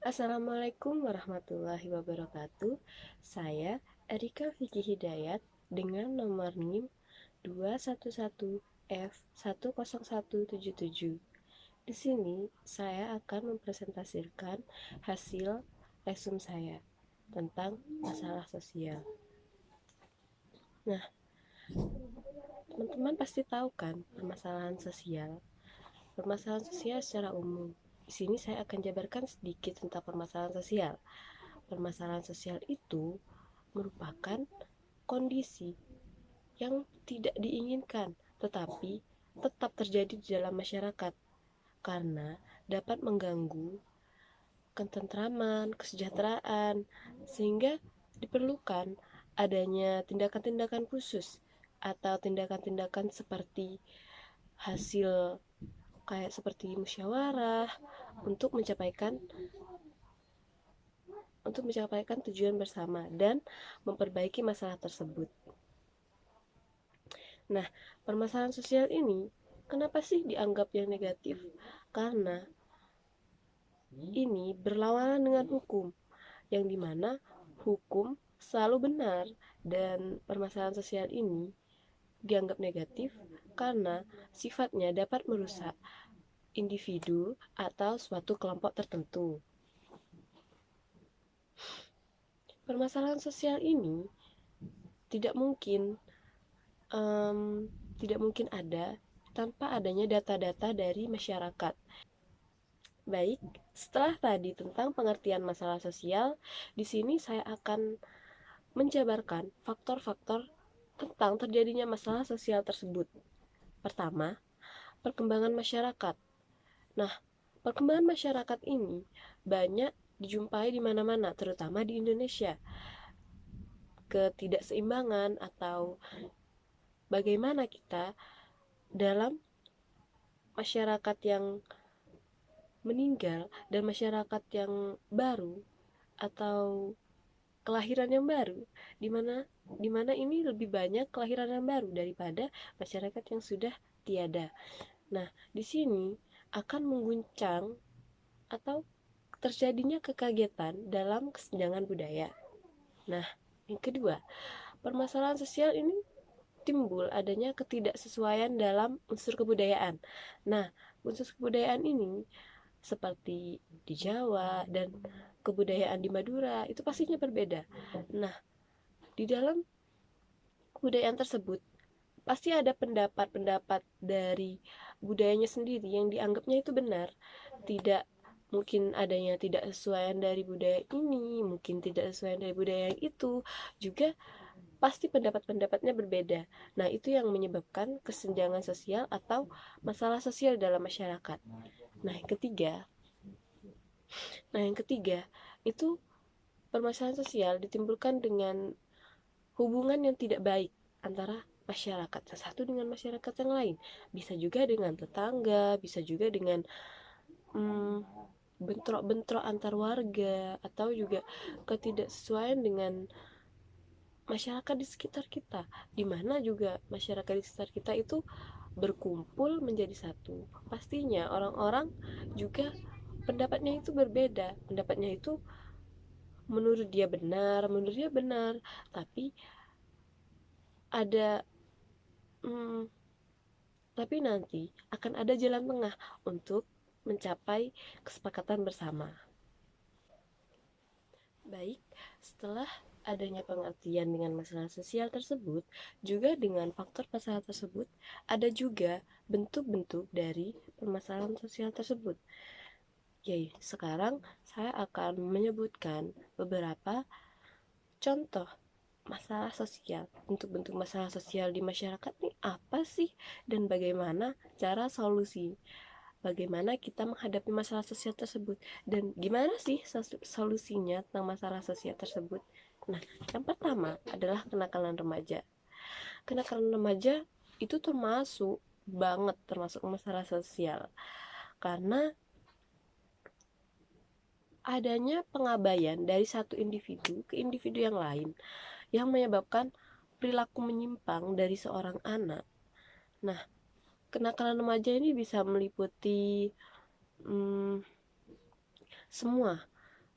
Assalamualaikum warahmatullahi wabarakatuh. Saya Erika Vicky Hidayat dengan nomor NIM 211F10177. Di sini saya akan mempresentasikan hasil lesson saya tentang masalah sosial. Nah, teman-teman pasti tahu kan permasalahan sosial. Permasalahan sosial secara umum. Di sini saya akan jabarkan sedikit tentang permasalahan sosial. Permasalahan sosial itu merupakan kondisi yang tidak diinginkan, tetapi tetap terjadi di dalam masyarakat karena dapat mengganggu ketentraman, kesejahteraan, sehingga diperlukan adanya tindakan-tindakan khusus atau tindakan-tindakan seperti hasil kayak seperti musyawarah untuk mencapaikan tujuan bersama dan memperbaiki masalah tersebut. Nah, permasalahan sosial ini kenapa sih dianggap yang negatif? Karena ini berlawanan dengan hukum, yang dimana hukum selalu benar, dan permasalahan sosial ini dianggap negatif karena sifatnya dapat merusak individu atau suatu kelompok tertentu. Permasalahan sosial ini tidak mungkin ada tanpa adanya data-data dari masyarakat. Baik, setelah tadi tentang pengertian masalah sosial, di sini saya akan menjabarkan faktor-faktor tentang terjadinya masalah sosial tersebut. Pertama, perkembangan masyarakat. Nah, perkembangan masyarakat ini banyak dijumpai di mana-mana, terutama di Indonesia. Ketidakseimbangan atau bagaimana kita dalam masyarakat yang meninggal dan masyarakat yang baru atau kelahiran yang baru, di mana ini lebih banyak kelahiran yang baru daripada masyarakat yang sudah tiada. Nah, di sini akan mengguncang atau terjadinya kekagetan dalam kesenjangan budaya. Nah, yang kedua, permasalahan sosial ini timbul adanya ketidaksesuaian dalam unsur kebudayaan. Nah, unsur kebudayaan ini seperti di Jawa dan kebudayaan di Madura itu pastinya berbeda. Nah, di dalam kebudayaan tersebut pasti ada pendapat-pendapat dari budayanya sendiri yang dianggapnya itu benar. Tidak mungkin adanya tidak sesuaian dari budaya ini, mungkin tidak sesuaian dari budaya yang itu, juga pasti pendapat-pendapatnya berbeda. Nah, itu yang menyebabkan kesenjangan sosial atau masalah sosial dalam masyarakat. Nah, yang ketiga itu permasalahan sosial ditimbulkan dengan hubungan yang tidak baik antara masyarakat yang satu dengan masyarakat yang lain. Bisa juga dengan tetangga, bisa juga dengan bentrok-bentrok antar warga, atau juga ketidaksesuaian dengan masyarakat di sekitar kita, di mana juga masyarakat di sekitar kita itu berkumpul menjadi satu. Pastinya orang-orang juga pendapatnya itu berbeda, pendapatnya itu menurut dia benar, tapi ada tapi nanti akan ada jalan tengah untuk mencapai kesepakatan bersama. Baik, setelah adanya pengertian dengan masalah sosial tersebut, juga dengan faktor masalah tersebut, ada juga bentuk-bentuk dari permasalahan sosial tersebut. Jadi, sekarang saya akan menyebutkan beberapa contoh masalah sosial. Bentuk-bentuk masalah sosial di masyarakat ini apa sih, dan bagaimana cara solusi? Bagaimana kita menghadapi masalah sosial tersebut, dan gimana sih solusinya tentang masalah sosial tersebut? Nah, yang pertama adalah kenakalan remaja. Kenakalan remaja itu termasuk masalah sosial, karena adanya pengabaian dari satu individu ke individu yang lain yang menyebabkan perilaku menyimpang dari seorang anak. Nah, kenakalan remaja ini bisa meliputi semua,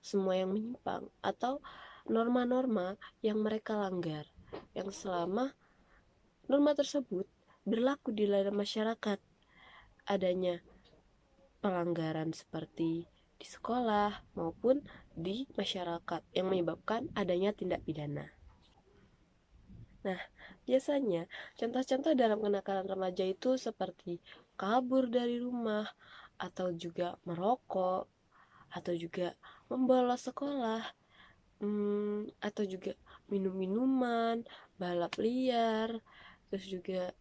semua yang menyimpang atau norma-norma yang mereka langgar, yang selama norma tersebut berlaku di dalam masyarakat. Adanya pelanggaran seperti di sekolah maupun di masyarakat yang menyebabkan adanya tindak pidana. Nah, biasanya contoh-contoh dalam kenakalan remaja itu seperti kabur dari rumah, atau juga merokok, atau juga membolos sekolah, atau juga minum minuman, balap liar, terus juga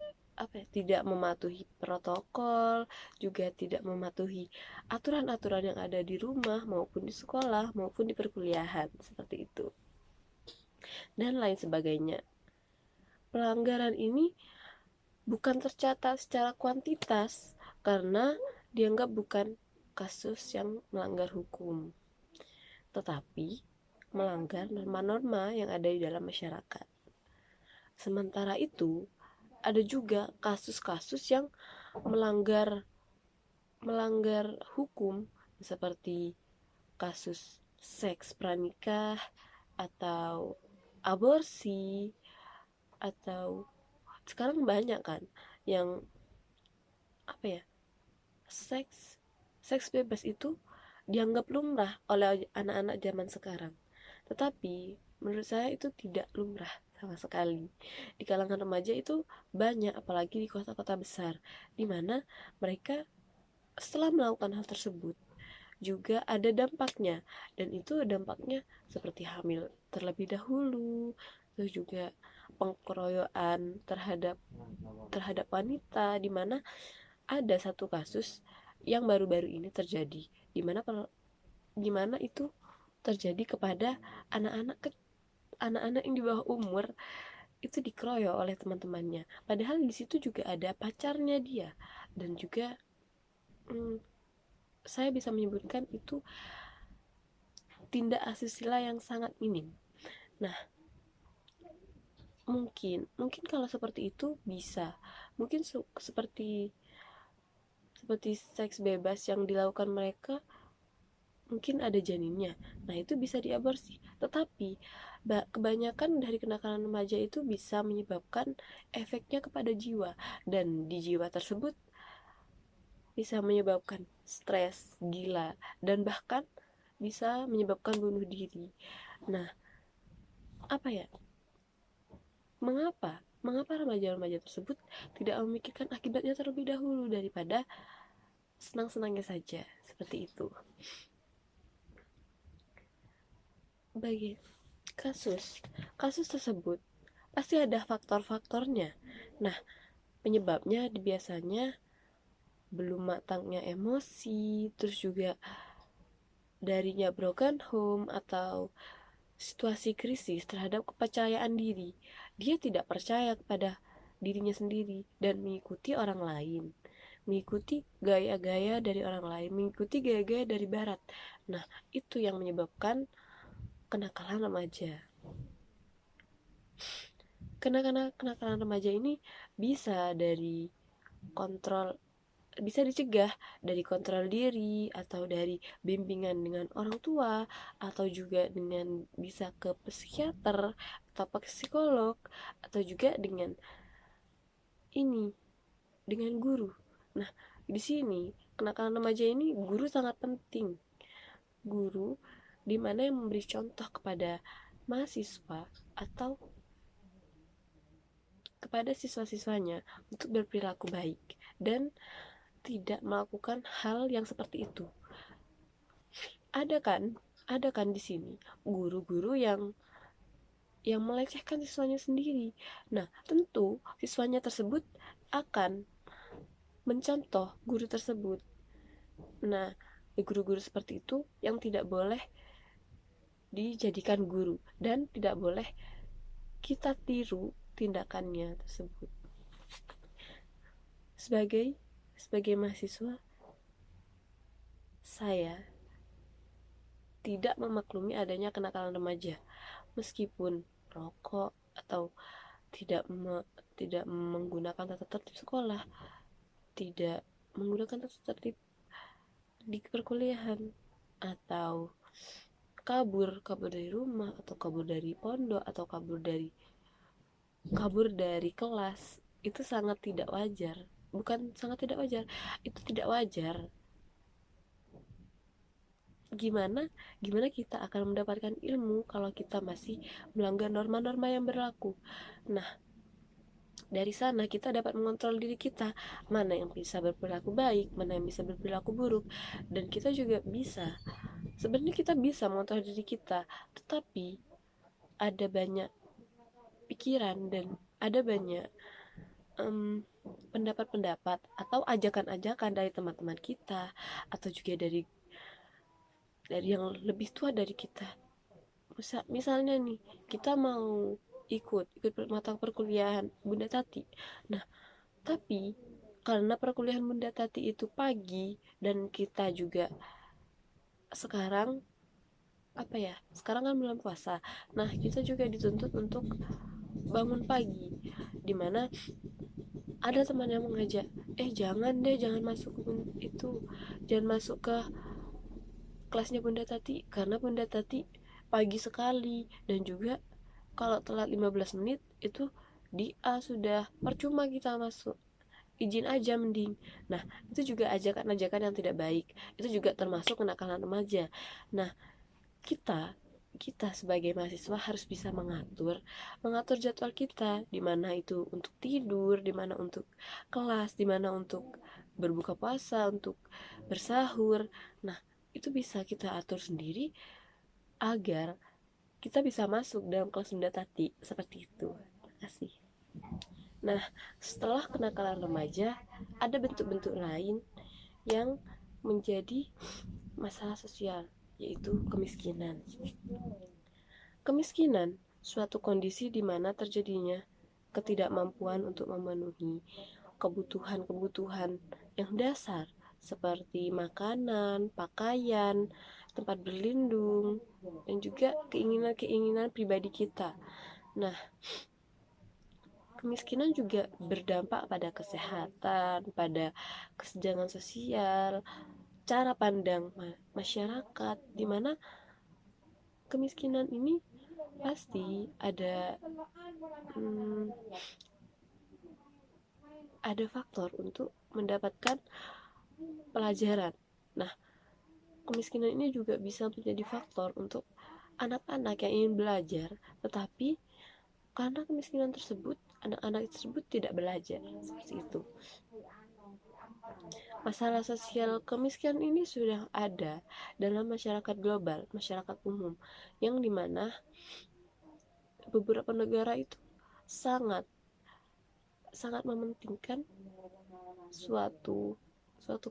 tidak mematuhi protokol, juga tidak mematuhi aturan-aturan yang ada di rumah maupun di sekolah maupun di perkuliahan, seperti itu dan lain sebagainya. Pelanggaran ini bukan tercatat secara kuantitas karena dianggap bukan kasus yang melanggar hukum, tetapi melanggar norma-norma yang ada di dalam masyarakat. Sementara itu, ada juga kasus-kasus yang melanggar hukum seperti kasus seks pranikah atau aborsi, atau sekarang banyak kan yang seks seks bebas itu dianggap lumrah oleh anak-anak zaman sekarang. Tetapi menurut saya itu tidak lumrah sama sekali. Di kalangan remaja itu banyak, apalagi di kota-kota besar, di mana mereka setelah melakukan hal tersebut juga ada dampaknya, dan itu dampaknya seperti hamil terlebih dahulu, terus juga pengkeroyokan terhadap wanita, di mana ada satu kasus yang baru-baru ini terjadi, di mana itu terjadi kepada anak-anak yang di bawah umur, itu dikeroyok oleh teman-temannya, padahal di situ juga ada pacarnya dia, dan juga saya bisa menyebutkan itu tindak asusila yang sangat minim. Nah, mungkin kalau seperti itu bisa, mungkin seperti seks bebas yang dilakukan mereka, mungkin ada janinnya, nah itu bisa diaborsi. Tetapi kebanyakan dari kenakalan remaja itu bisa menyebabkan efeknya kepada jiwa, dan di jiwa tersebut bisa menyebabkan stres, gila, dan bahkan bisa menyebabkan bunuh diri. Nah, mengapa remaja-remaja tersebut tidak memikirkan akibatnya terlebih dahulu daripada senang-senangnya saja, seperti itu. Bagi kasus tersebut pasti ada faktor-faktornya. Nah, penyebabnya biasanya belum matangnya emosi, terus juga darinya broken home atau situasi krisis terhadap kepercayaan diri. Dia tidak percaya kepada dirinya sendiri dan mengikuti orang lain, mengikuti gaya-gaya dari orang lain, mengikuti gaya-gaya dari barat. Nah, itu yang menyebabkan kenakalan remaja. Kenakalan remaja ini bisa dicegah dari kontrol diri, atau dari bimbingan dengan orang tua, atau juga dengan bisa ke psikiater atau ke psikolog, atau juga dengan guru. Nah, di sini kenakalan remaja ini guru sangat penting. Guru di mana yang memberi contoh kepada mahasiswa atau kepada siswa-siswanya untuk berperilaku baik dan tidak melakukan hal yang seperti itu. Ada kan di sini guru-guru yang melecehkan siswanya sendiri. Nah, tentu siswanya tersebut akan mencontoh guru tersebut. Nah, guru-guru seperti itu yang tidak boleh dijadikan guru dan tidak boleh kita tiru tindakannya tersebut. Sebagai mahasiswa, saya tidak memaklumi adanya kenakalan remaja, meskipun rokok atau tidak menggunakan tata tertib sekolah, tidak menggunakan tata tertib di perkuliahan, atau kabur dari rumah, atau kabur dari pondok, atau kabur dari kelas, itu sangat tidak wajar. Bukan sangat tidak wajar, itu tidak wajar. Gimana gimana kita akan mendapatkan ilmu kalau kita masih melanggar norma-norma yang berlaku? Nah, dari sana kita dapat mengontrol diri kita, mana yang bisa berperilaku baik, mana yang bisa berperilaku buruk. Dan kita juga bisa, sebenarnya kita bisa mengontrol diri kita, tetapi ada banyak pikiran dan ada banyak pendapat-pendapat atau ajakan-ajakan dari teman-teman kita, atau juga dari yang lebih tua dari kita. Misalnya nih, kita mau ikut mata perkuliahan Bunda Tati. Nah, tapi karena perkuliahan Bunda Tati itu pagi, dan kita juga sekarang sekarang kan bulan puasa. Nah, kita juga dituntut untuk bangun pagi, dimana ada teman yang mengajak, jangan deh, jangan masuk itu, jangan masuk ke kelasnya Bunda Tati, karena Bunda Tati pagi sekali, dan juga kalau telat 15 menit itu di A sudah percuma kita masuk, izin aja mending. Nah, itu juga ajakan-ajakan yang tidak baik, itu juga termasuk kenakalan remaja. Nah, kita kita sebagai mahasiswa harus bisa mengatur jadwal kita, di mana itu untuk tidur, di mana untuk kelas, di mana untuk berbuka puasa, untuk bersahur. Nah, itu bisa kita atur sendiri agar kita bisa masuk dalam kelas Bunda Tati, seperti itu. Terima kasih. Nah, setelah kenakalan remaja, ada bentuk-bentuk lain yang menjadi masalah sosial, yaitu kemiskinan. Kemiskinan, suatu kondisi di mana terjadinya ketidakmampuan untuk memenuhi kebutuhan-kebutuhan yang dasar, seperti makanan, pakaian, tempat berlindung, dan juga keinginan-keinginan pribadi kita. Nah, kemiskinan juga berdampak pada kesehatan, pada kesenjangan sosial, cara pandang masyarakat, di mana kemiskinan ini pasti ada faktor untuk mendapatkan pelajaran. Nah, kemiskinan ini juga bisa menjadi faktor untuk anak-anak yang ingin belajar, tetapi karena kemiskinan tersebut, anak-anak tersebut tidak belajar, seperti itu. Masalah sosial kemiskinan ini sudah ada dalam masyarakat global, masyarakat umum, yang dimana beberapa negara itu sangat mementingkan suatu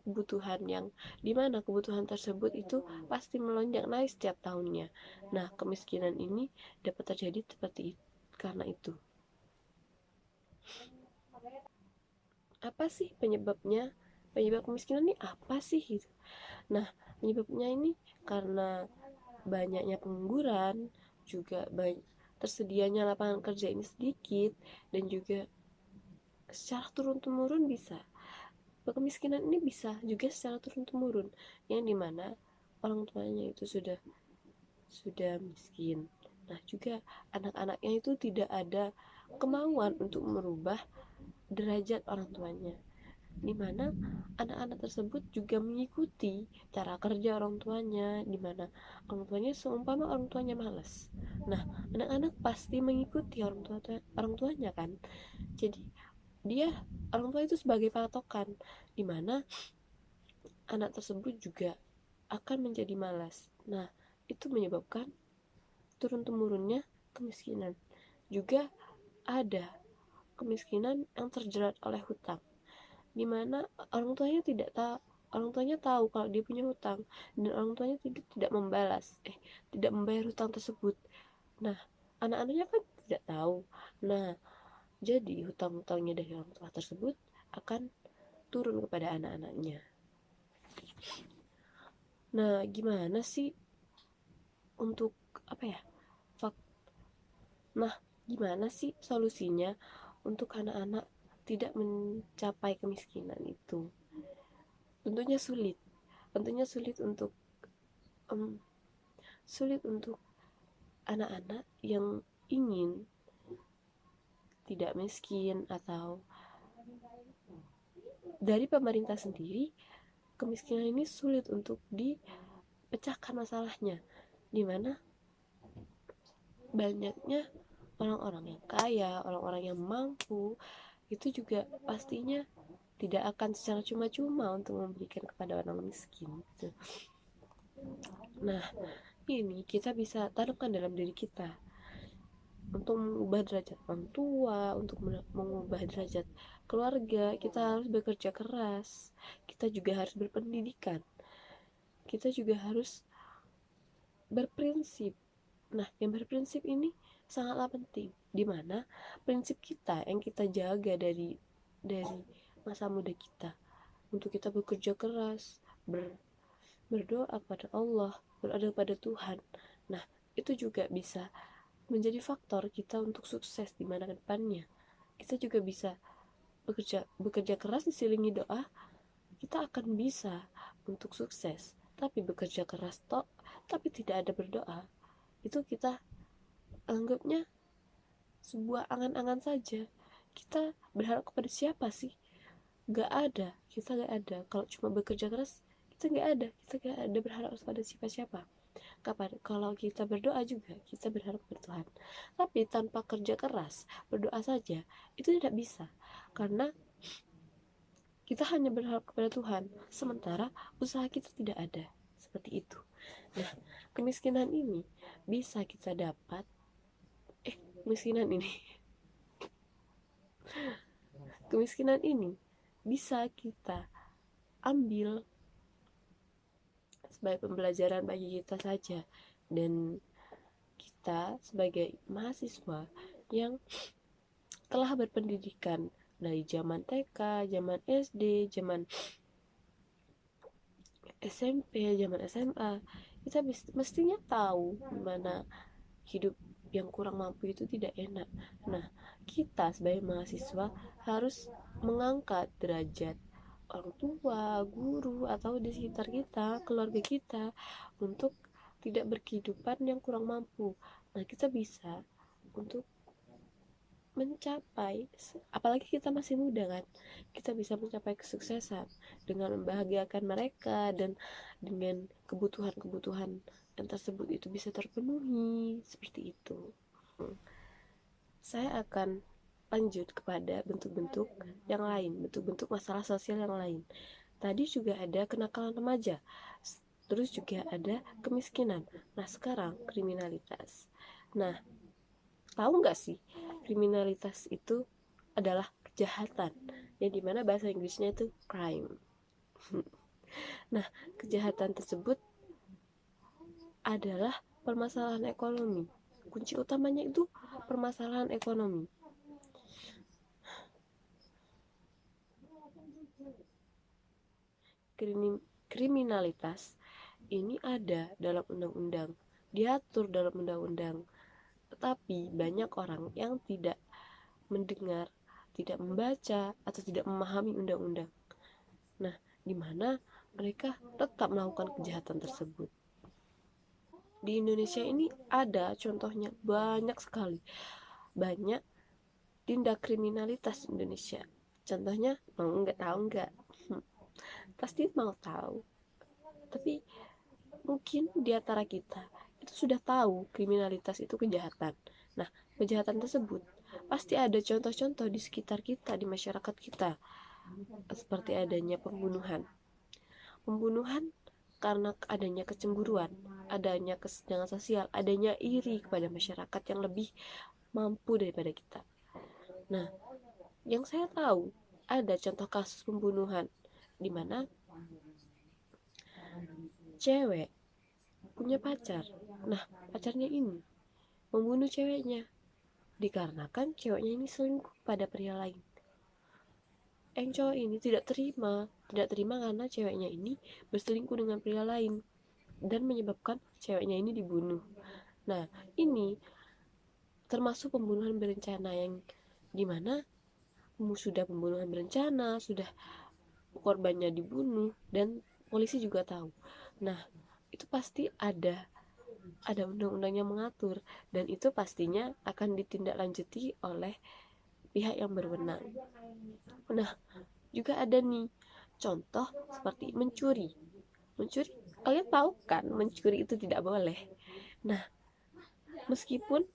kebutuhan, yang dimana kebutuhan tersebut itu pasti melonjak naik setiap tahunnya. Nah, kemiskinan ini dapat terjadi seperti itu karena itu. Apa sih penyebabnya? Penyebab kemiskinan ini apa sih gitu? Nah, penyebabnya ini karena banyaknya pengangguran, juga tersedianya lapangan kerja ini sedikit, dan juga secara turun-temurun bisa. Kemiskinan ini bisa juga secara turun-temurun, yang dimana orang tuanya itu sudah miskin. Nah, juga anak-anaknya itu tidak ada kemauan untuk merubah derajat orang tuanya, dimana anak-anak tersebut juga mengikuti cara kerja orang tuanya, dimana orang tuanya seumpama orang tuanya malas. Nah, anak-anak pasti mengikuti orang tuanya kan. Jadi orang tua itu sebagai patokan, dimana anak tersebut juga akan menjadi malas. Nah, itu menyebabkan turun-temurunnya kemiskinan. Juga ada kemiskinan yang terjerat oleh hutang, dimana orang tuanya tahu kalau dia punya hutang, dan orang tuanya tidak membayar hutang tersebut. Nah, anak-anaknya kan tidak tahu. Nah, jadi hutang-hutangnya dari orang tua tersebut akan turun kepada anak-anaknya. Nah, gimana sih untuk Nah, gimana sih solusinya untuk anak-anak tidak mencapai kemiskinan itu? Tentunya sulit untuk sulit untuk anak-anak yang ingin tidak miskin, atau dari pemerintah sendiri, kemiskinan ini sulit untuk dipecahkan masalahnya, dimana banyaknya orang-orang yang kaya, orang-orang yang mampu, itu juga pastinya tidak akan secara cuma-cuma untuk memberikan kepada orang miskin gitu. Nah, ini kita bisa tanamkan dalam diri kita untuk mengubah derajat orang tua, untuk mengubah derajat keluarga. Kita harus bekerja keras, kita juga harus berpendidikan, kita juga harus berprinsip. Nah, yang berprinsip ini sangatlah penting, dimana prinsip kita yang kita jaga dari masa muda kita, untuk kita bekerja keras, berdoa pada Allah, berdoa pada Tuhan. Nah, itu juga bisa menjadi faktor kita untuk sukses di mana depannya. Kita juga bisa bekerja keras diselingi doa, kita akan bisa untuk sukses. Tapi bekerja keras tapi tidak ada berdoa, itu kita anggapnya sebuah angan-angan saja. Kita berharap kepada siapa sih? Gak ada, kita gak ada. Kalau cuma bekerja keras, kita gak ada berharap kepada siapa-siapa. Kalau kita berdoa juga, kita berharap kepada Tuhan. Tapi tanpa kerja keras, berdoa saja, itu tidak bisa. Karena kita hanya berharap kepada Tuhan, sementara usaha kita tidak ada. Seperti itu. Nah, kemiskinan ini bisa kita dapat kemiskinan ini bisa kita ambil sebagai pembelajaran bagi kita saja, dan kita sebagai mahasiswa yang telah berpendidikan dari zaman TK, zaman SD, zaman SMP, zaman SMA, kita mestinya tahu gimana hidup yang kurang mampu itu tidak enak. Nah, kita sebagai mahasiswa harus mengangkat derajat orang tua, guru, atau di sekitar kita, keluarga kita, untuk tidak berkehidupan yang kurang mampu. Nah, kita bisa untuk mencapai, apalagi kita masih muda kan, kita bisa mencapai kesuksesan dengan membahagiakan mereka, dan dengan kebutuhan-kebutuhan yang tersebut itu bisa terpenuhi, seperti itu. Saya akan lanjut kepada bentuk-bentuk yang lain, bentuk-bentuk masalah sosial yang lain. Tadi juga ada kenakalan remaja, terus juga ada kemiskinan. Nah, sekarang kriminalitas. Nah, tahu nggak sih, kriminalitas itu adalah kejahatan, yang dimana bahasa Inggrisnya itu crime. Nah, kejahatan tersebut adalah permasalahan ekonomi. Kunci utamanya itu permasalahan ekonomi. Kriminalitas ini ada dalam undang-undang, diatur dalam undang-undang, tetapi banyak orang yang tidak mendengar, tidak membaca, atau tidak memahami undang-undang. Nah, di mana mereka tetap melakukan kejahatan tersebut. Di Indonesia ini ada contohnya banyak sekali, banyak tindak kriminalitas di Indonesia. Contohnya, mau nggak tahu nggak? Pasti mau tahu. Tapi mungkin di antara kita itu sudah tahu kriminalitas itu kejahatan. Nah, kejahatan tersebut pasti ada contoh-contoh di sekitar kita, di masyarakat kita, seperti adanya pembunuhan karena adanya kecemburuan, adanya kesenjangan sosial, adanya iri kepada masyarakat yang lebih mampu daripada kita. Nah, yang saya tahu ada contoh kasus pembunuhan di mana cewek punya pacar. Nah, pacarnya ini membunuh ceweknya dikarenakan ceweknya ini selingkuh pada pria lain. Yang cowok ini tidak terima karena ceweknya ini berselingkuh dengan pria lain dan menyebabkan ceweknya ini dibunuh. Nah, ini termasuk pembunuhan berencana, yang dimana sudah pembunuhan berencana, sudah korbannya dibunuh, dan polisi juga tahu. Nah, itu pasti ada ada undang-undang yang mengatur, dan itu pastinya akan ditindaklanjuti oleh pihak yang berwenang. Nah, juga ada nih contoh seperti mencuri. Mencuri, kalian tahu kan mencuri itu tidak boleh. Nah, meskipun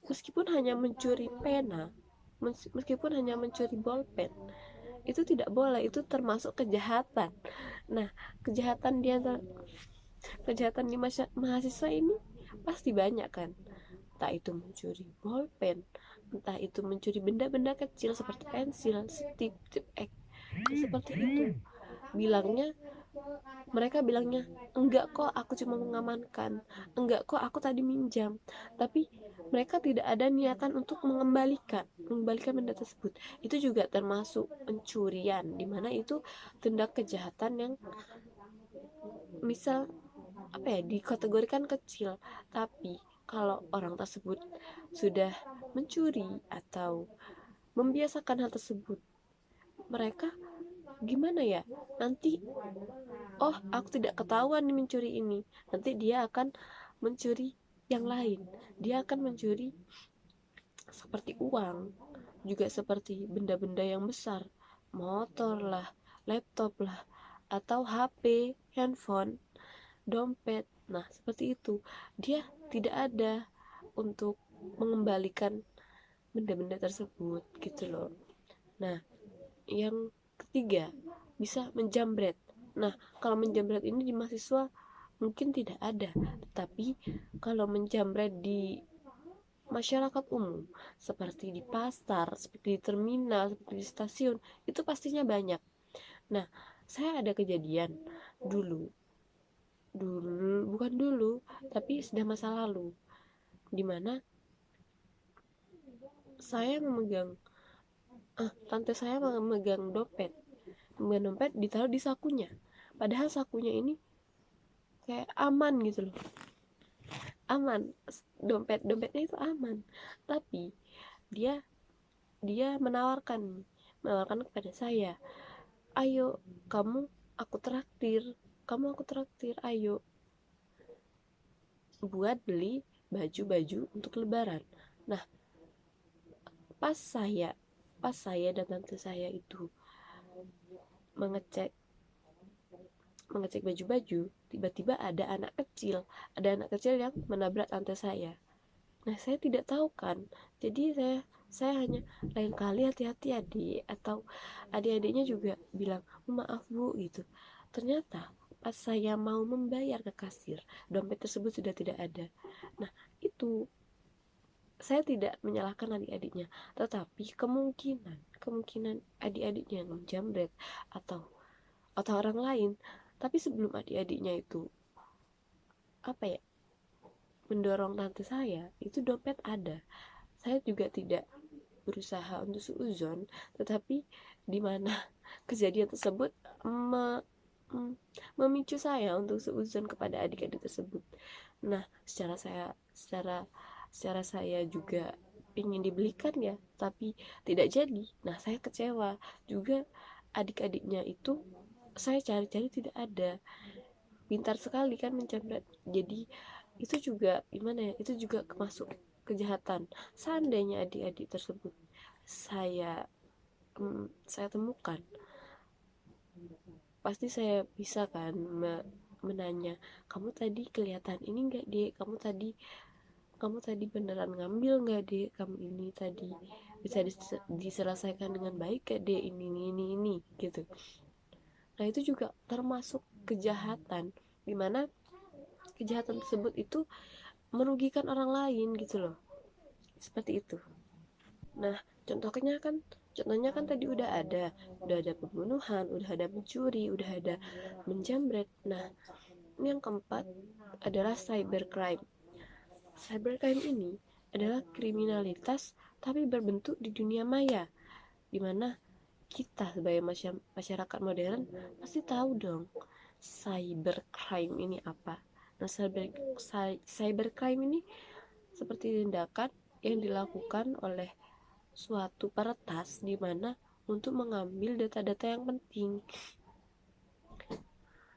hanya mencuri pena, meskipun hanya mencuri bolpen, itu tidak boleh, itu termasuk kejahatan. Nah, kejahatan kejahatan di mahasiswa ini pasti banyak kan, entah itu mencuri bolpen, entah itu mencuri benda-benda kecil seperti pensil, tip ek, seperti itu. Mereka bilangnya enggak kok, aku cuma mengamankan, enggak kok, aku tadi minjam, tapi mereka tidak ada niatan untuk mengembalikan benda tersebut. Itu juga termasuk pencurian, dimana itu tindak kejahatan yang misal dikategorikan kecil, tapi kalau orang tersebut sudah mencuri atau membiasakan hal tersebut, mereka gimana ya, nanti oh aku tidak ketahuan nih mencuri ini, nanti dia akan mencuri yang lain, dia akan mencuri seperti uang, juga seperti benda-benda yang besar, motor lah, laptop lah, atau HP, handphone, dompet. Nah, seperti itu. Dia tidak ada untuk mengembalikan benda-benda tersebut gitu loh. Nah, yang ketiga, bisa menjamret. Nah, kalau menjamret ini di mahasiswa mungkin tidak ada, tetapi kalau menjamret di masyarakat umum seperti di pasar, seperti di terminal, seperti di stasiun, itu pastinya banyak. Nah, saya ada kejadian dulu bukan dulu, tapi sudah masa lalu, dimana saya memegang tante saya memegang dompet ditaruh di sakunya, padahal sakunya ini kayak aman gitu loh, aman, dompetnya itu aman, tapi dia dia menawarkan kepada saya, ayo kamu aku traktir, ayo buat beli baju-baju untuk lebaran. Nah, pas saya dan tante saya itu mengecek baju-baju, tiba-tiba ada anak kecil yang menabrak tante saya. Nah, saya tidak tahu kan, jadi saya hanya, lain kali hati-hati adik, atau adik-adiknya juga bilang maaf bu gitu. Ternyata pas saya mau membayar ke kasir, dompet tersebut sudah tidak ada. Nah, itu saya tidak menyalahkan adik-adiknya, tetapi kemungkinan adik-adiknya yang menjamret atau orang lain. Tapi sebelum adik-adiknya itu mendorong tante saya, itu dompet ada. Saya juga tidak berusaha untuk suuzon, tetapi di mana kejadian tersebut memicu saya untuk suuzon kepada adik-adik tersebut. Nah, secara saya juga ingin dibelikan ya, tapi tidak jadi. Nah, saya kecewa juga. Adik-adiknya itu saya cari-cari tidak ada. Pintar sekali kan menjamret. Jadi itu juga gimana ya, itu juga masuk kejahatan. Seandainya adik-adik tersebut saya temukan, pasti saya bisa kan menanya, kamu tadi kelihatan ini enggak dek, kamu tadi beneran ngambil nggak dek, kamu ini tadi bisa diselesaikan dengan baik gak dek, ini gitu. Nah, itu juga termasuk kejahatan, dimana kejahatan tersebut itu merugikan orang lain gitu loh, seperti itu. Nah, contohnya kan tadi udah ada pembunuhan, udah ada mencuri, udah ada menjamret. Nah, ini yang keempat adalah cybercrime. Cybercrime ini adalah kriminalitas tapi berbentuk di dunia maya, dimana kita sebagai masyarakat modern pasti tahu dong cybercrime ini apa. Nah, cybercrime ini seperti tindakan yang dilakukan oleh suatu peretas di mana untuk mengambil data-data yang penting.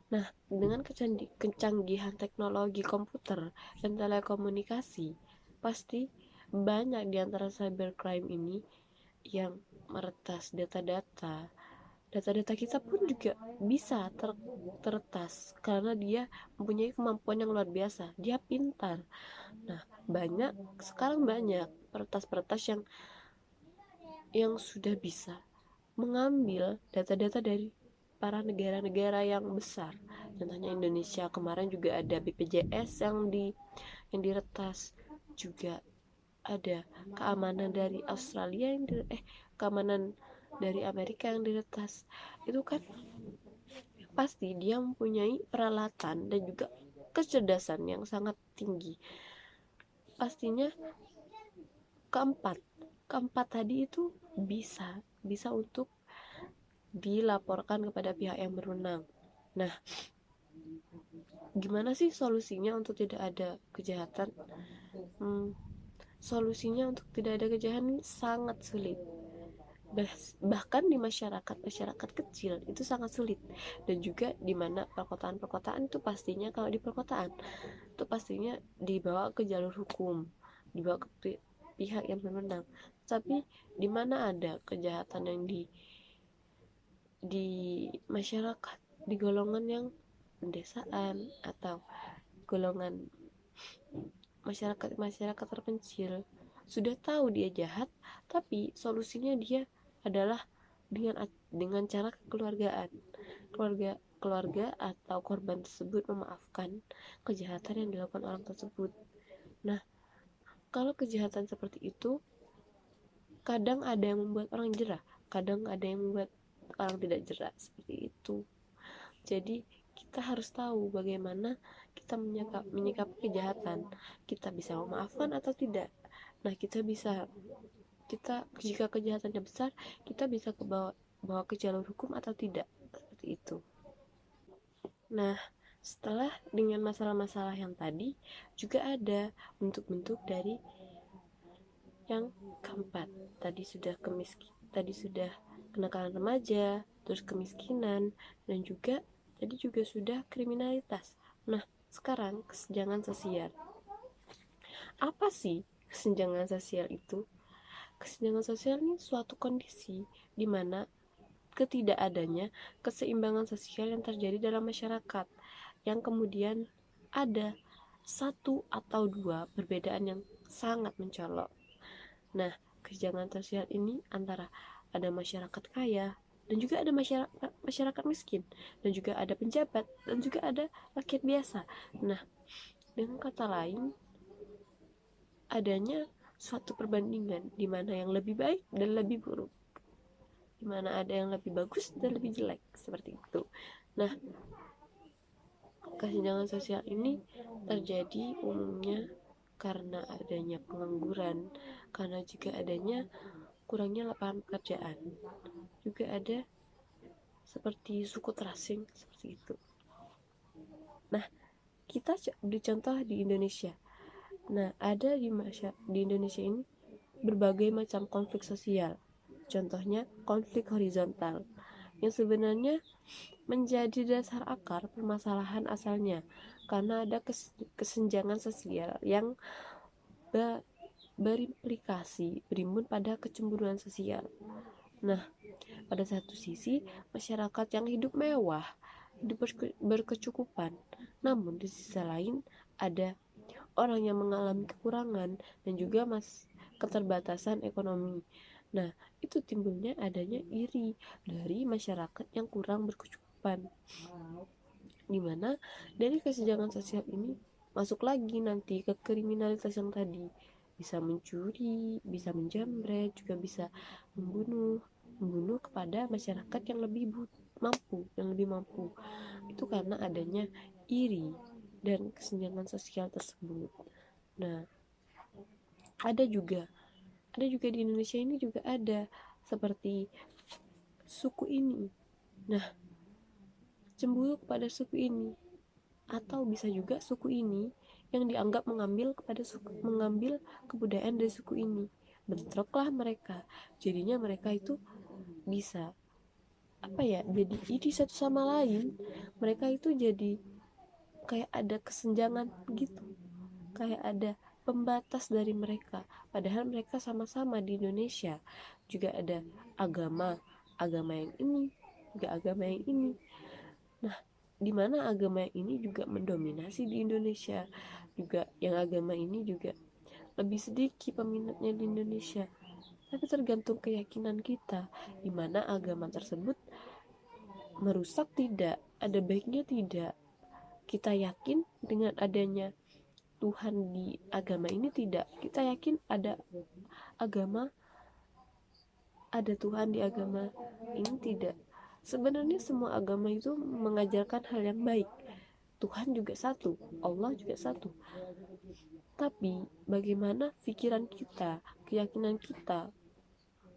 Nah, dengan kecanggihan teknologi komputer dan telekomunikasi, pasti banyak di antara cybercrime ini yang meretas data-data kita pun juga bisa tertas karena dia mempunyai kemampuan yang luar biasa, dia pintar. Nah, sekarang banyak peretas-peretas yang sudah bisa mengambil data-data dari para negara-negara yang besar. Contohnya Indonesia, kemarin juga ada BPJS yang diretas, juga ada keamanan dari Australia keamanan dari Amerika yang diretas. Itu kan pasti dia mempunyai peralatan dan juga kecerdasan yang sangat tinggi. Pastinya keempat keempat tadi itu bisa untuk dilaporkan kepada pihak yang berwenang. Nah, gimana sih solusinya untuk tidak ada kejahatan? Solusinya untuk tidak ada kejahatan ini sangat sulit. Bahkan di masyarakat kecil itu sangat sulit. Dan juga di mana perkotaan itu pastinya, kalau di perkotaan itu pastinya dibawa ke jalur hukum, dibawa ke pihak yang berwenang. Tapi di mana ada kejahatan yang di masyarakat, di golongan yang pedesaan atau golongan masyarakat terpencil, sudah tahu dia jahat, tapi solusinya dia adalah dengan cara kekeluargaan. Keluarga atau korban tersebut memaafkan kejahatan yang dilakukan orang tersebut. Nah, kalau kejahatan seperti itu, kadang ada yang membuat orang jerah, kadang ada yang membuat orang tidak jerah, seperti itu. Jadi kita harus tahu bagaimana kita menyikapi kejahatan. Kita bisa memaafkan atau tidak. Nah, jika kejahatannya besar, kita bisa bawa ke jalur hukum atau tidak, seperti itu. Nah, setelah dengan masalah-masalah yang tadi, juga ada bentuk-bentuk dari yang keempat. Tadi sudah kenakalan remaja, terus kemiskinan, dan tadi juga sudah kriminalitas. Nah, sekarang kesenjangan sosial. Apa sih kesenjangan sosial itu? Kesenjangan sosial ini suatu kondisi di mana ketidakadanya keseimbangan sosial yang terjadi dalam masyarakat, yang kemudian ada satu atau dua perbedaan yang sangat mencolok. Nah, kesenjangan sosial ini antara ada masyarakat kaya dan juga ada masyarakat miskin, dan juga ada pejabat dan juga ada rakyat biasa. Nah, dengan kata lain, adanya suatu perbandingan di mana yang lebih baik dan lebih buruk, di mana ada yang lebih bagus dan lebih jelek, seperti itu. Nah, kesenjangan sosial ini terjadi umumnya karena adanya pengangguran, karena juga adanya kurangnya lapangan pekerjaan. Juga ada seperti suku terasing, seperti itu. Nah, kita beri contoh di Indonesia. Nah, ada di Indonesia ini berbagai macam konflik sosial. Contohnya konflik horizontal, yang sebenarnya menjadi dasar akar permasalahan asalnya karena ada kesenjangan sosial yang berimbun pada kecemburuan sosial. Nah, pada satu sisi masyarakat yang hidup mewah, hidup berkecukupan, namun di sisi lain ada orang yang mengalami kekurangan dan juga keterbatasan ekonomi. Nah, itu timbulnya adanya iri dari masyarakat yang kurang berkecukupan, dimana dari kesenjangan sosial ini masuk lagi nanti ke kriminalitas yang tadi, bisa mencuri, bisa menjamret, juga bisa membunuh kepada masyarakat yang lebih mampu. Itu karena adanya iri dan kesenjangan sosial tersebut. Nah, ada juga di Indonesia ini juga ada seperti suku ini. Nah, cemburu kepada suku ini, atau bisa juga suku ini yang dianggap mengambil kebudayaan dari suku ini. Bentroklah mereka. Jadinya mereka itu bisa jadi iri satu sama lain. Mereka itu jadi kayak ada kesenjangan gitu, kayak ada pembatas dari mereka, padahal mereka sama-sama di Indonesia juga ada agama yang ini juga agama yang ini. Nah, di mana agama yang ini juga mendominasi di Indonesia, juga yang agama ini juga lebih sedikit peminatnya di Indonesia. Tapi tergantung keyakinan kita, di mana agama tersebut merusak tidak, ada baiknya tidak. Kita yakin dengan adanya Tuhan di agama ini tidak. Kita yakin ada agama, ada Tuhan di agama ini tidak. Sebenarnya semua agama itu mengajarkan hal yang baik. Tuhan juga satu, Allah juga satu. Tapi bagaimana pikiran kita, keyakinan kita,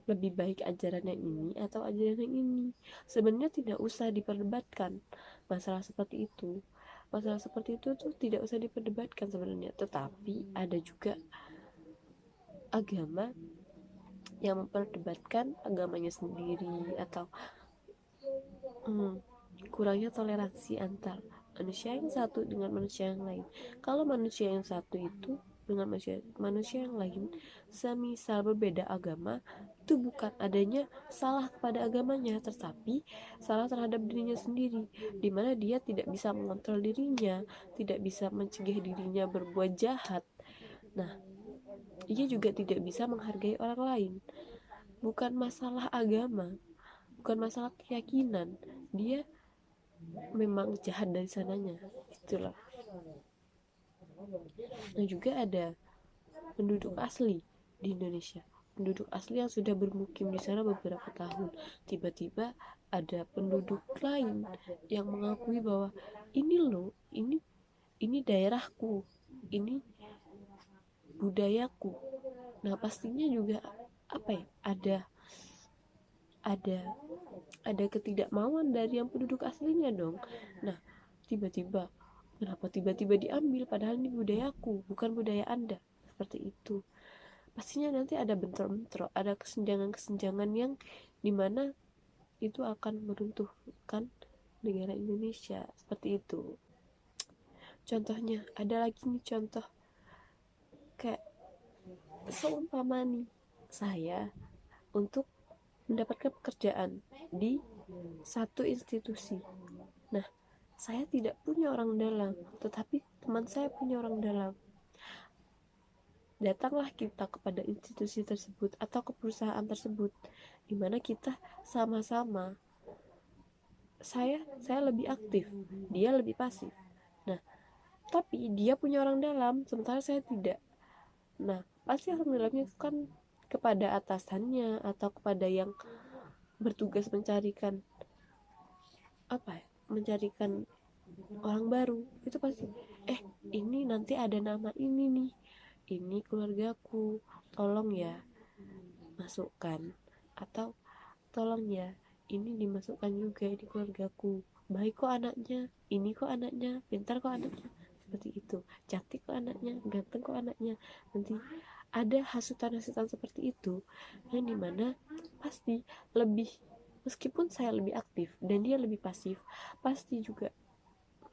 lebih baik ajaran yang ini atau ajaran yang ini? Sebenarnya tidak usah diperdebatkan masalah seperti itu. Masalah seperti itu tuh tidak usah diperdebatkan sebenarnya. Tetapi ada juga agama yang memperdebatkan agamanya sendiri, atau kurangnya toleransi antar manusia yang satu dengan manusia yang lain. Kalau manusia yang satu itu dengan manusia yang lain semisal berbeda agama, itu bukan adanya salah kepada agamanya, tetapi salah terhadap dirinya sendiri, dimana dia tidak bisa mengontrol dirinya, tidak bisa mencegah dirinya berbuat jahat. Nah, ia juga tidak bisa menghargai orang lain. Bukan masalah agama, bukan masalah keyakinan, dia memang jahat dari sananya, itulah. Dan juga ada penduduk asli di Indonesia, penduduk asli yang sudah bermukim di sana beberapa tahun. Tiba-tiba ada penduduk lain yang mengakui bahwa ini loh, ini daerahku, ini budayaku. Nah, pastinya juga ada ada ketidakmauan dari yang penduduk aslinya dong. Nah, kenapa tiba-tiba diambil padahal ini budayaku, bukan budaya Anda? Seperti itu. Pastinya nanti ada bentrok-bentrok, ada kesenjangan-kesenjangan yang dimana itu akan meruntuhkan negara Indonesia. Seperti itu. Contohnya, ada lagi nih contoh. Kayak seumpama nih, saya untuk mendapatkan pekerjaan di satu institusi. Nah, saya tidak punya orang dalam, tetapi teman saya punya orang dalam. Datanglah kita kepada institusi tersebut atau ke perusahaan tersebut, di mana kita sama-sama, saya lebih aktif, dia lebih pasif. Nah, tapi dia punya orang dalam, sementara saya tidak. Nah, pasti orang dalamnya itu kan kepada atasannya atau kepada yang bertugas mencarikan mencarikan orang baru, itu pasti ini nanti ada nama ini nih, ini keluargaku, tolong ya masukkan, atau tolong ya ini dimasukkan juga, ini keluargaku, baik kok anaknya, ini kok anaknya, pintar kok anaknya, seperti itu, cantik kok anaknya, ganteng kok anaknya. Nanti ada hasutan-hasutan seperti itu, yang dimana pasti lebih, meskipun saya lebih aktif dan dia lebih pasif, pasti juga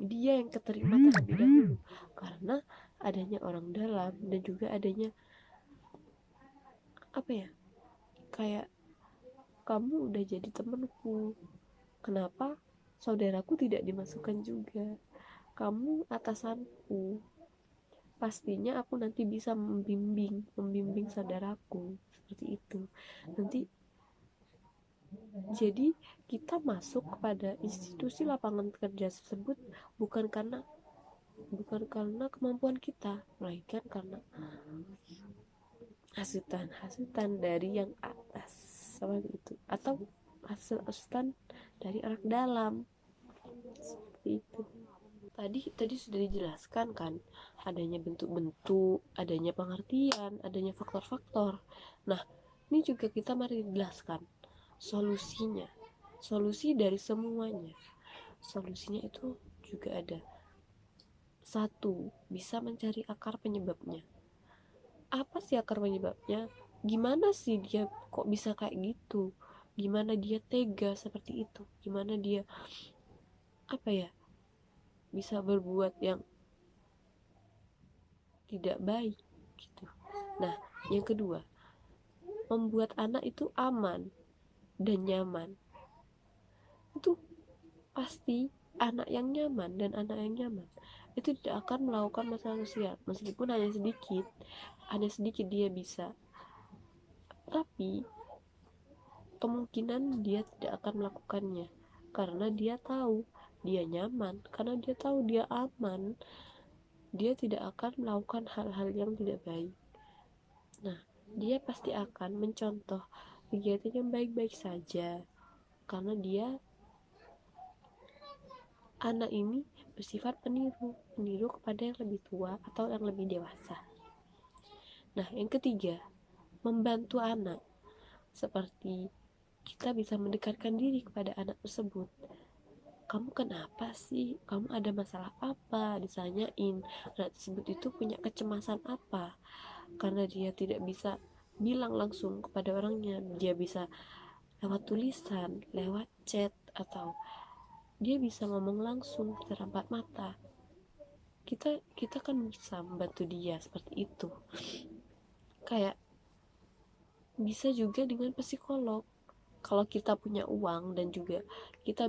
dia yang keterima terlebih dahulu, karena adanya orang dalam dan juga adanya kayak kamu udah jadi temanku, kenapa saudaraku tidak dimasukkan juga, kamu atasanku, pastinya aku nanti bisa membimbing saudaraku, seperti itu. Nanti jadi kita masuk kepada institusi lapangan kerja tersebut bukan karena kemampuan kita, melainkan karena hasutan dari yang atas, seperti itu, atau hasutan dari orang dalam, seperti itu. Tadi sudah dijelaskan kan, adanya bentuk-bentuk, adanya pengertian, adanya faktor-faktor. Nah, ini juga kita mari dijelaskan solusinya, solusi dari semuanya. Solusinya itu juga ada. Satu, bisa mencari akar penyebabnya. Apa sih akar penyebabnya? Gimana sih dia kok bisa kayak gitu? gimana dia tega seperti itu, gimana dia bisa berbuat yang tidak baik gitu. Nah, yang kedua, membuat anak itu aman dan nyaman. Itu pasti anak yang nyaman dan anak yang nyaman itu tidak akan melakukan masalah sosial, meskipun hanya sedikit dia bisa, tapi kemungkinan dia tidak akan melakukannya karena dia tahu dia nyaman, karena dia tahu dia aman, dia tidak akan melakukan hal-hal yang tidak baik. Nah, dia pasti akan mencontoh kegiatan yang baik-baik saja karena dia anak ini bersifat peniru kepada yang lebih tua atau yang lebih dewasa. Nah, yang ketiga, membantu anak. Seperti kita bisa mendekatkan diri kepada anak tersebut. Kamu kenapa sih? Kamu ada masalah apa? Ditanyain. Anak tersebut itu punya kecemasan apa? Karena dia tidak bisa bilang langsung kepada orangnya, dia bisa lewat tulisan, lewat chat, atau dia bisa ngomong langsung secara empat mata. Kita kan bisa membantu dia seperti itu. Kayak bisa juga dengan psikolog. Kalau kita punya uang dan juga kita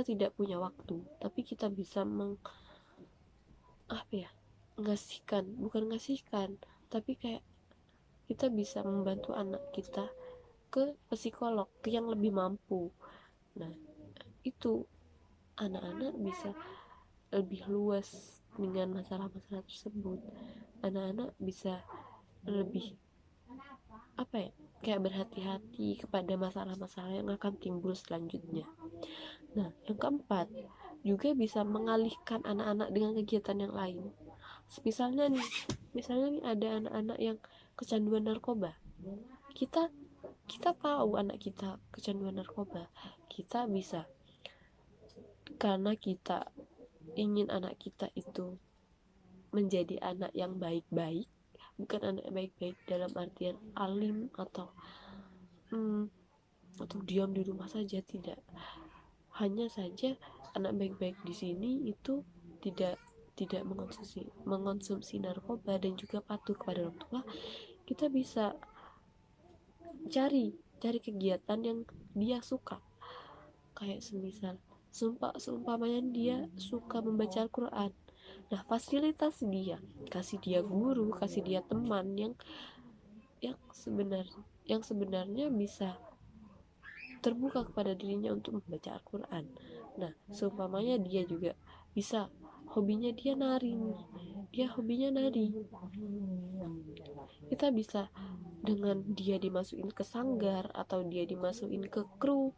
tidak punya waktu, tapi kita bisa ngasihkan, tapi kayak kita bisa membantu anak kita ke psikolog yang lebih mampu. Nah, itu anak-anak bisa lebih luas dengan masalah-masalah tersebut. Anak-anak bisa lebih kayak berhati-hati kepada masalah-masalah yang akan timbul selanjutnya. Nah, yang keempat, juga bisa mengalihkan anak-anak dengan kegiatan yang lain. Misalnya nih ada anak-anak yang kecanduan narkoba. Kita tahu anak kita kecanduan narkoba. Kita bisa, karena kita ingin anak kita itu menjadi anak yang baik-baik, bukan anak baik-baik dalam artian alim atau diam di rumah saja, tidak. Hanya saja anak baik-baik di sini itu tidak mengonsumsi narkoba dan juga patuh kepada orang tua. Kita bisa cari kegiatan yang dia suka, kayak semisal seumpamanya dia suka membaca Al-Quran. Nah, fasilitas dia, kasih dia guru, kasih dia teman yang sebenarnya bisa terbuka kepada dirinya untuk membaca Al-Quran. Nah, seumpamanya dia juga bisa, hobinya dia nari, kita bisa dengan dia dimasukin ke sanggar atau dia dimasukin ke kru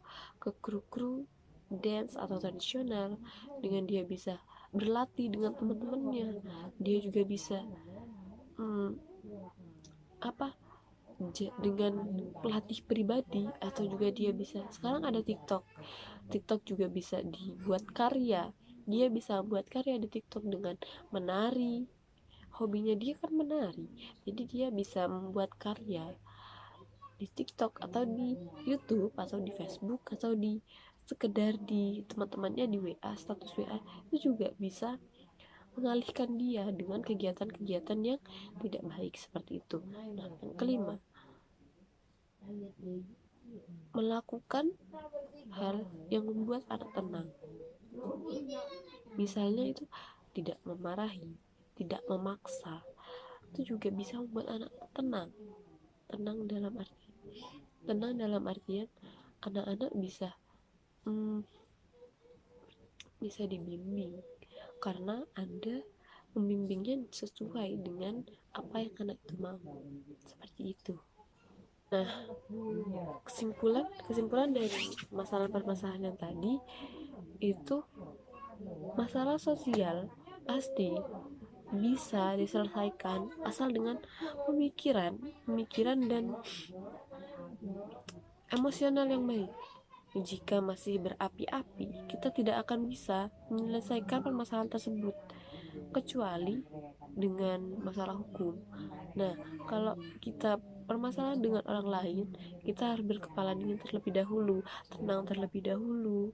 dance atau tradisional, dengan dia bisa berlatih dengan teman-temannya, dia juga bisa dengan pelatih pribadi, atau juga dia bisa, sekarang ada TikTok juga bisa dibuat karya, dia bisa buat karya di TikTok dengan menari, hobinya dia kan menari, jadi dia bisa membuat karya di TikTok atau di YouTube atau di Facebook atau di sekedar di teman-temannya di WA, status WA, itu juga bisa mengalihkan dia dengan kegiatan-kegiatan yang tidak baik seperti itu. Nah, yang kelima, melakukan hal yang membuat anak tenang. Misalnya itu tidak memarahi, tidak memaksa. Itu juga bisa membuat anak tenang. Tenang dalam artian anak-anak bisa dibimbing, karena Anda membimbingnya sesuai dengan apa yang anak itu mau, seperti itu. Nah, kesimpulan dari masalah permasalahan yang tadi itu, masalah sosial pasti bisa diselesaikan asal dengan pemikiran dan emosional yang baik. Jika masih berapi-api, kita tidak akan bisa menyelesaikan permasalahan tersebut kecuali dengan masalah hukum. Nah, kalau kita permasalahan dengan orang lain, kita harus berkepala dingin terlebih dahulu, tenang terlebih dahulu.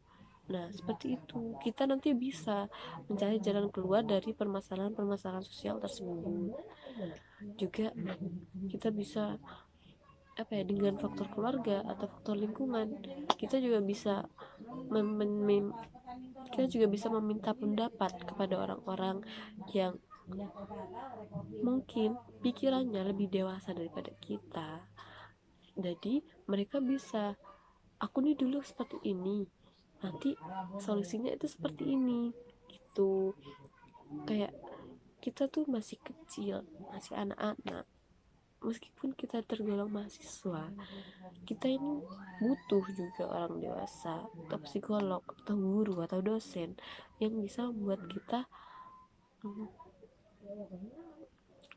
Nah, seperti itu kita nanti bisa mencari jalan keluar dari permasalahan-permasalahan sosial tersebut. Juga kita bisa dengan faktor keluarga atau faktor lingkungan, kita juga bisa kita juga bisa meminta pendapat kepada orang-orang yang mungkin pikirannya lebih dewasa daripada kita. Jadi mereka bisa, aku nih dulu seperti ini, nanti solusinya itu seperti ini gitu. Kayak kita tuh masih kecil, masih anak-anak, meskipun kita tergolong mahasiswa, kita ini butuh juga orang dewasa atau psikolog atau guru atau dosen yang bisa membuat kita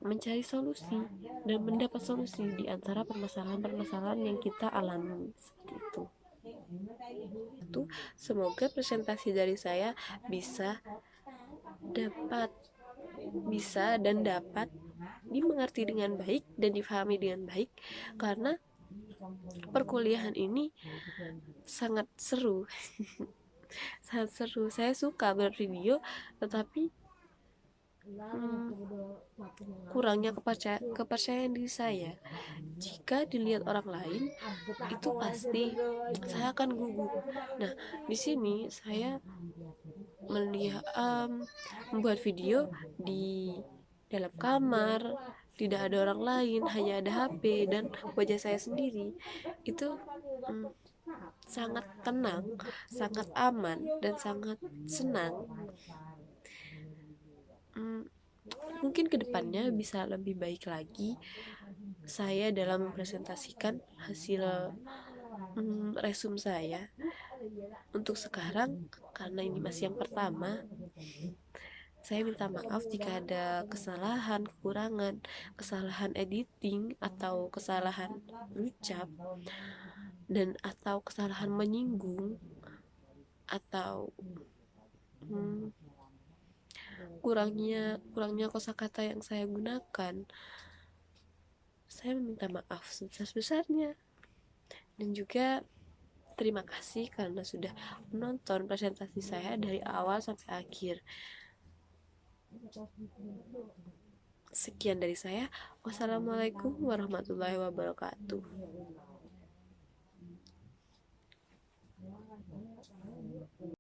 mencari solusi dan mendapat solusi di antara permasalahan-permasalahan yang kita alami. Seperti itu. Semoga presentasi dari saya bisa dan dapat dimengerti dengan baik dan difahami dengan baik, karena perkuliahan ini sangat seru. Sangat seru. Saya suka bervideo, tetapi kurangnya kepercayaan diri saya. Jika dilihat orang lain, itu pasti saya akan gugup. Nah, di sini saya melihat membuat video di dalam kamar, tidak ada orang lain, hanya ada HP dan wajah saya sendiri. Itu sangat tenang, sangat aman, dan sangat senang. Mungkin kedepannya bisa lebih baik lagi saya dalam mempresentasikan hasil resume saya. Untuk sekarang, karena ini masih yang pertama, saya minta maaf jika ada kesalahan, kekurangan, kesalahan editing, atau kesalahan ucap, dan atau kesalahan menyinggung, atau kurangnya kosakata yang saya gunakan. Saya meminta maaf sebesar-besarnya. Dan juga terima kasih karena sudah menonton presentasi saya dari awal sampai akhir. Sekian dari saya. Wassalamualaikum warahmatullahi wabarakatuh.